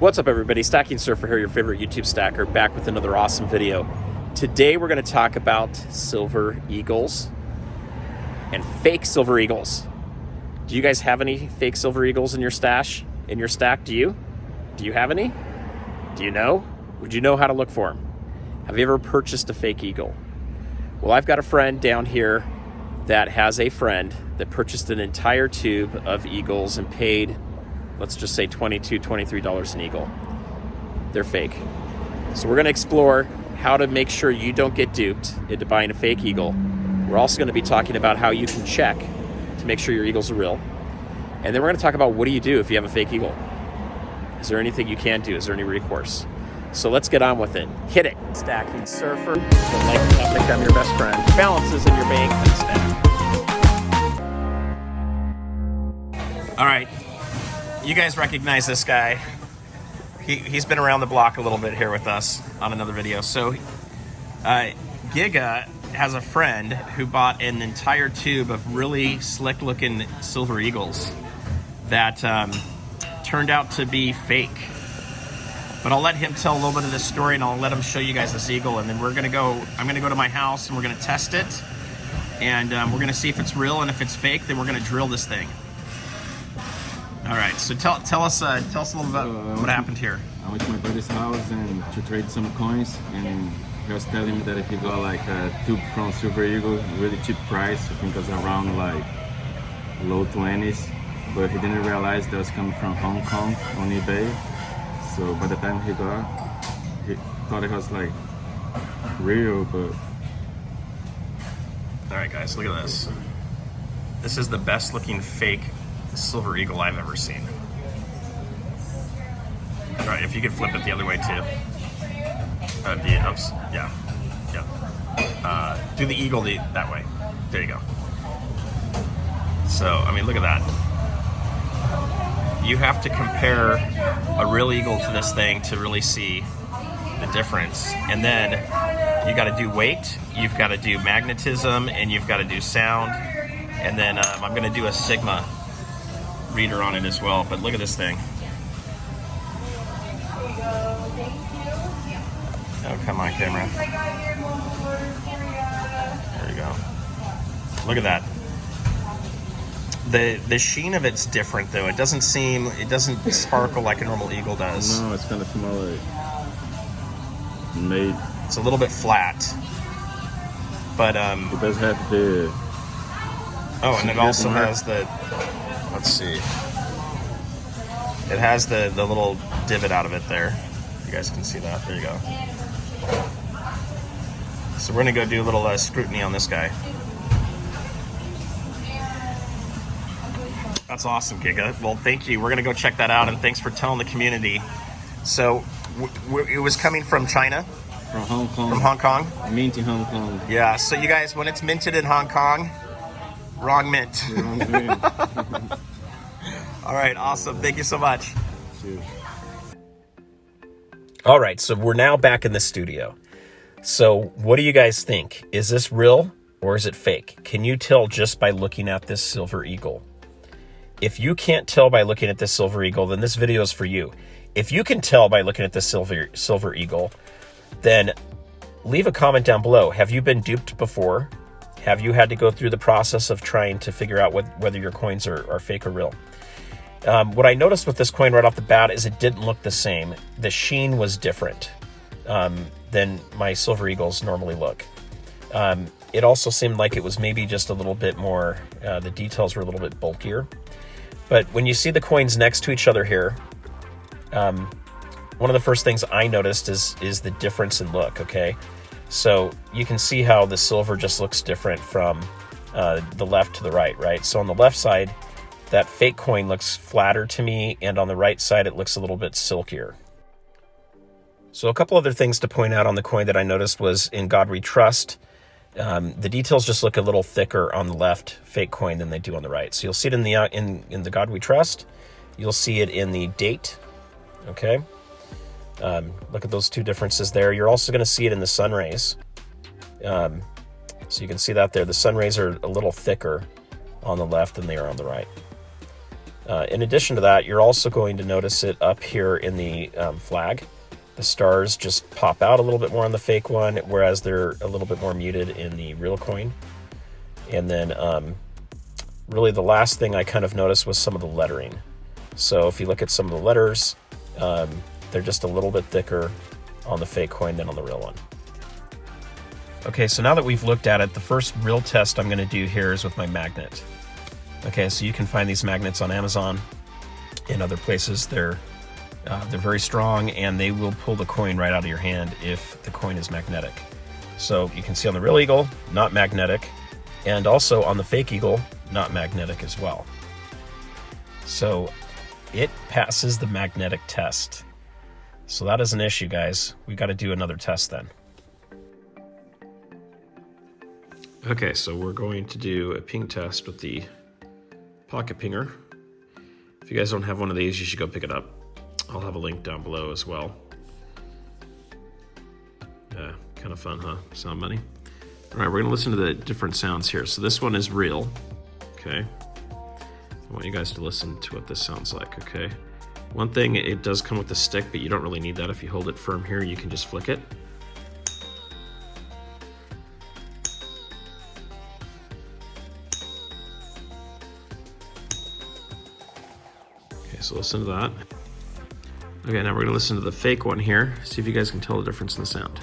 What's up everybody, Stacking Surfer here, your favorite YouTube stacker, back with another awesome video. Today we're going to talk about silver eagles and fake silver eagles. Do you guys have any fake silver eagles in your stash, in your stack? Do you have any? Do you know? Would you know how to look for them? Have you ever purchased a fake eagle? Well, I've got a friend down here that has a friend that purchased an entire tube of eagles and paid, let's just say $22, $23 an eagle. They're fake. So we're going to explore how to make sure you don't get duped into buying a fake eagle. We're also going to be talking about how you can check to make sure your eagles are real. And then we're going to talk about what do you do if you have a fake eagle. Is there anything you can do? Is there any recourse? So let's get on with it. Hit it. Stacking Surfer. Like to become your best friend. Balances in your bank and stack. All right. You guys recognize this guy. He's been around the block a little bit here with us on another video. So Giga has a friend who bought an entire tube of really slick looking silver eagles that turned out to be fake. But I'll let him tell a little bit of this story and I'll let him show you guys this eagle, and then I'm gonna go to my house and we're gonna test it, and we're gonna see if it's real, and if it's fake, then we're gonna drill this thing. All right, so tell us a little about what happened here. I went to my buddy's house and to trade some coins, and he was telling me that if he got like a tube from Silver Eagle, really cheap price, I think it was around like low 20s, but he didn't realize that was coming from Hong Kong on eBay. So by the time he thought it was like real, but... All right guys, look at this. This is the best looking fake silver eagle I've ever seen. All right, if you could flip it the other way too. Do the eagle that way. There you go. So, I mean, look at that. You have to compare a real eagle to this thing to really see the difference. And then you got to do weight, you've got to do magnetism, and you've got to do sound. And then I'm going to do a Sigma reader on it as well. But look at this thing. Oh, come on, camera. There you go. Look at that. The sheen of it's different though. It doesn't sparkle like a normal eagle does. No, it's kind of more like made. It's a little bit flat. But it does have the... Oh, and it also has the... Let's see. It has the little divot out of it there. You guys can see that. There you go. So we're going to go do a little scrutiny on this guy. That's awesome, Giga. Well, thank you. We're going to go check that out, and thanks for telling the community. So it was coming from China? From Hong Kong. From Hong Kong? Mint in Hong Kong. Yeah, so you guys, when it's minted in Hong Kong, wrong mint. Wrong mint. All right, awesome. Thank you so much. Cheers. All right, so we're now back in the studio. So what do you guys think? Is this real or is it fake? Can you tell just by looking at this silver eagle? If you can't tell by looking at this silver eagle, then this video is for you. If you can tell by looking at this silver eagle, then leave a comment down below. Have you been duped before? Have you had to go through the process of trying to figure out whether your coins are fake or real? What I noticed with this coin right off the bat is it didn't look the same. The sheen was different than my silver eagles normally look. It also seemed like it was maybe just a little bit more, the details were a little bit bulkier. But when you see the coins next to each other here, one of the first things I noticed is the difference in look, okay? So you can see how the silver just looks different from the left to the right? So on the left side, that fake coin looks flatter to me, and on the right side, it looks a little bit silkier. So a couple other things to point out on the coin that I noticed was in God We Trust, the details just look a little thicker on the left fake coin than they do on the right. So you'll see it in the God We Trust. You'll see it in the date, okay? Look at those two differences there. You're also going to see it in the sun rays. So you can see that there. The sun rays are a little thicker on the left than they are on the right. In addition to that, you're also going to notice it up here in the flag. The stars just pop out a little bit more on the fake one, whereas they're a little bit more muted in the real coin. And then really the last thing I kind of noticed was some of the lettering. So if you look at some of the letters, they're just a little bit thicker on the fake coin than on the real one. Okay, so now that we've looked at it, the first real test I'm going to do here is with my magnet. Okay, so you can find these magnets on Amazon and other places. They're very strong, and they will pull the coin right out of your hand if the coin is magnetic. So you can see on the real eagle, not magnetic, and also on the fake eagle, not magnetic as well. So it passes the magnetic test. So that is an issue, guys. We got to do another test then. Okay, so we're going to do a ping test with the pocket pinger. If you guys don't have one of these, you should go pick it up. I'll have a link down below as well. Yeah, kind of fun, huh? Sound money. All right, we're gonna listen to the different sounds here. So this one is real, okay? I want you guys to listen to what this sounds like, okay? One thing, it does come with a stick, but you don't really need that. If you hold it firm here, you can just flick it. Okay, so listen to that. Okay, now we're gonna listen to the fake one here. See if you guys can tell the difference in the sound.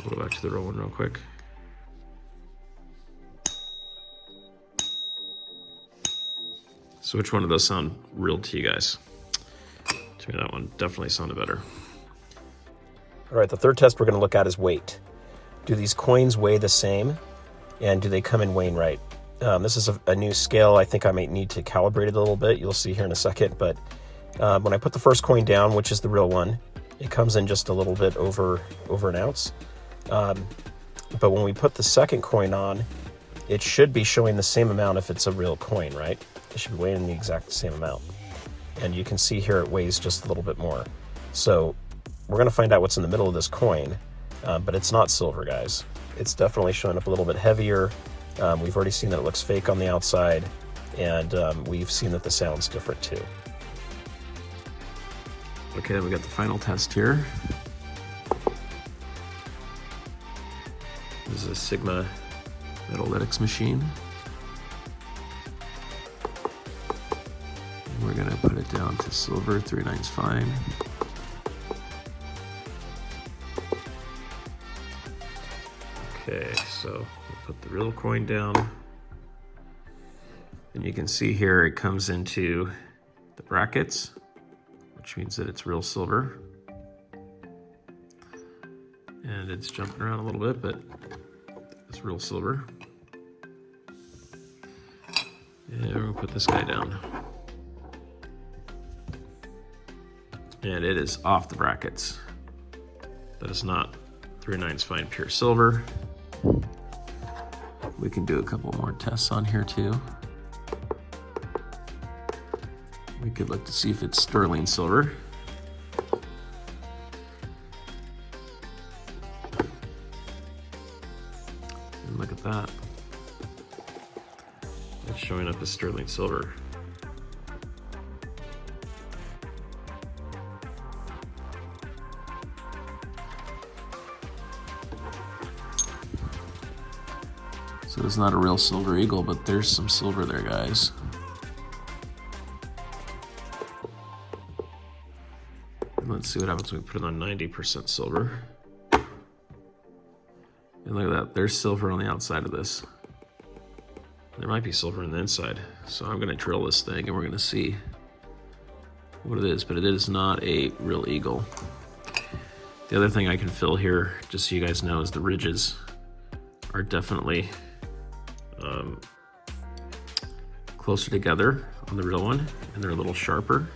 We'll go back to the real one real quick. So which one of those sound real to you guys? To me, that one definitely sounded better. All right, the third test we're going to look at is weight. Do these coins weigh the same, and do they come in weighing right? This is a new scale. I think I might need to calibrate it a little bit. You'll see here in a second, but when I put the first coin down, which is the real one, it comes in just a little bit over an ounce. But when we put the second coin on, it should be showing the same amount if it's a real coin, right? It should be weighing the exact same amount. And you can see here it weighs just a little bit more. So we're going to find out what's in the middle of this coin, but it's not silver, guys. It's definitely showing up a little bit heavier. We've already seen that it looks fake on the outside, and we've seen that the sound's different too. Okay, we got the final test here. This is a Sigma Metalytics machine. And we're gonna put it down to silver, 3/9 fine. Okay, so we'll put the real coin down. And you can see here it comes into the brackets, which means that it's real silver. And it's jumping around a little bit, but it's real silver. And we're gonna put this guy down. And it is off the brackets. That is not 3/9 fine pure silver. We can do a couple more tests on here too. We could look to see if it's sterling silver. And look at that. It's showing up as sterling silver. So it's not a real silver eagle, but there's some silver there, guys. And let's see what happens when we put it on 90% silver. And look at that, there's silver on the outside of this. There might be silver on the inside. So I'm gonna drill this thing and we're gonna see what it is, but it is not a real eagle. The other thing I can fill here, just so you guys know, is the ridges are definitely closer together on the real one, and they're a little sharper.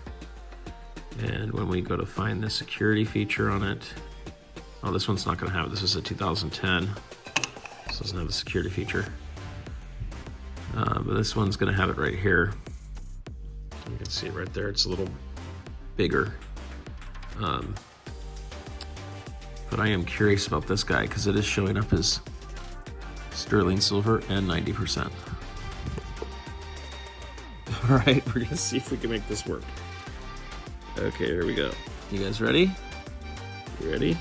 And when we go to find the security feature on it, oh, this one's not gonna have it. This is a 2010, so it doesn't have the security feature. But this one's gonna have it right here. You can see it right there. It's a little bigger. But I am curious about this guy because it is showing up as sterling silver and 90%. All right, we're gonna see if we can make this work. Okay, here we go. You guys ready? You ready?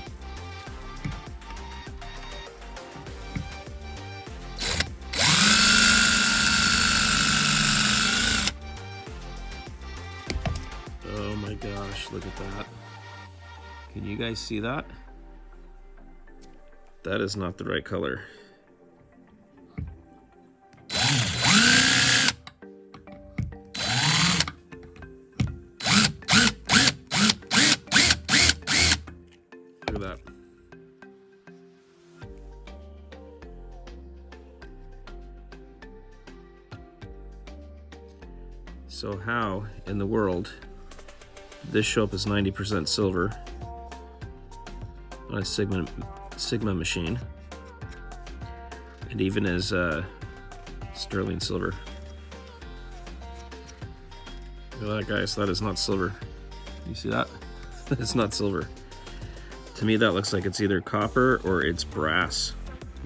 Oh my gosh, look at that. Can you guys see that? That is not the right color. Look at that. So how in the world did this show up as 90% silver on a Sigma machine, and even as sterling silver? Look at that, guys. That is not silver. You see that? It's not silver. To me, that looks like it's either copper or it's brass.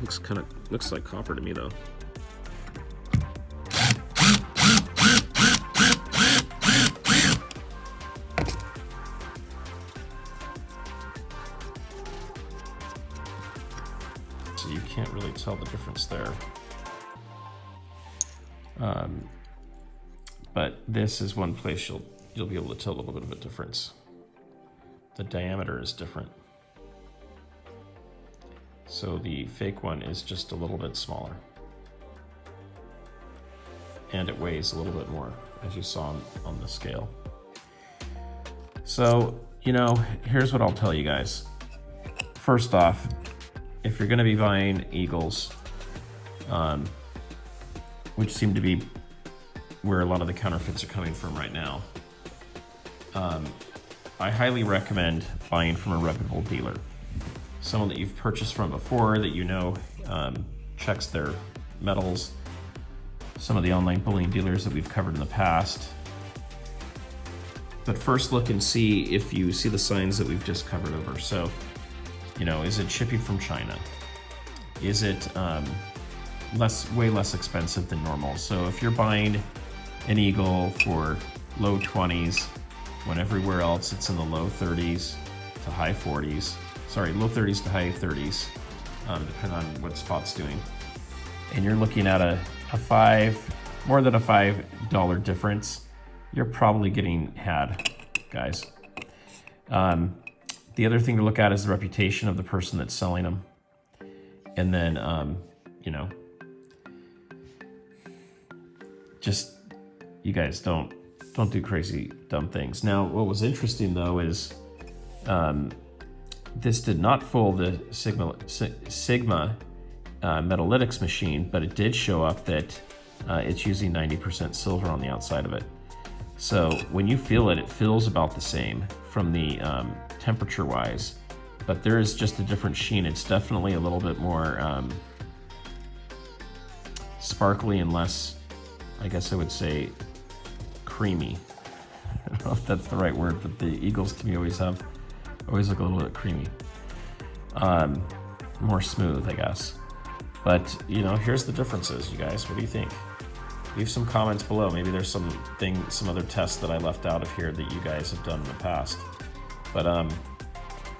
Looks like copper to me, though. So you can't really tell the difference there. But this is one place you'll be able to tell a little bit of a difference. The diameter is different. So the fake one is just a little bit smaller. And it weighs a little bit more, as you saw on the scale. So, you know, here's what I'll tell you guys. First off, if you're gonna be buying Eagles, which seem to be where a lot of the counterfeits are coming from right now, I highly recommend buying from a reputable dealer. Someone that you've purchased from before, that you know checks their metals. Some of the online bullion dealers that we've covered in the past. But first look and see if you see the signs that we've just covered over. So, you know, is it shipping from China? Is it way less expensive than normal? So if you're buying an Eagle for low 20s, when everywhere else it's in the low 30s to high 40s, sorry, low 30s to high 30s, depending on what spot's doing, and you're looking at more than a $5 difference, you're probably getting had, guys. The other thing to look at is the reputation of the person that's selling them. And then, you know, just, you guys don't do crazy, dumb things. Now, what was interesting though is this did not fool the Sigma Metalytics machine, but it did show up that it's using 90% silver on the outside of it. So when you feel it, it feels about the same from the temperature wise, but there is just a different sheen. It's definitely a little bit more sparkly and less, I guess I would say, creamy. I don't know if that's the right word, but the Eagles to me always look a little bit creamy. More smooth, I guess. But, you know, here's the differences, you guys. What do you think? Leave some comments below. Maybe there's some other tests that I left out of here that you guys have done in the past. But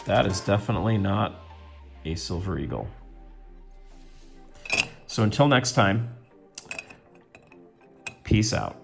that is definitely not a Silver Eagle. So until next time, peace out.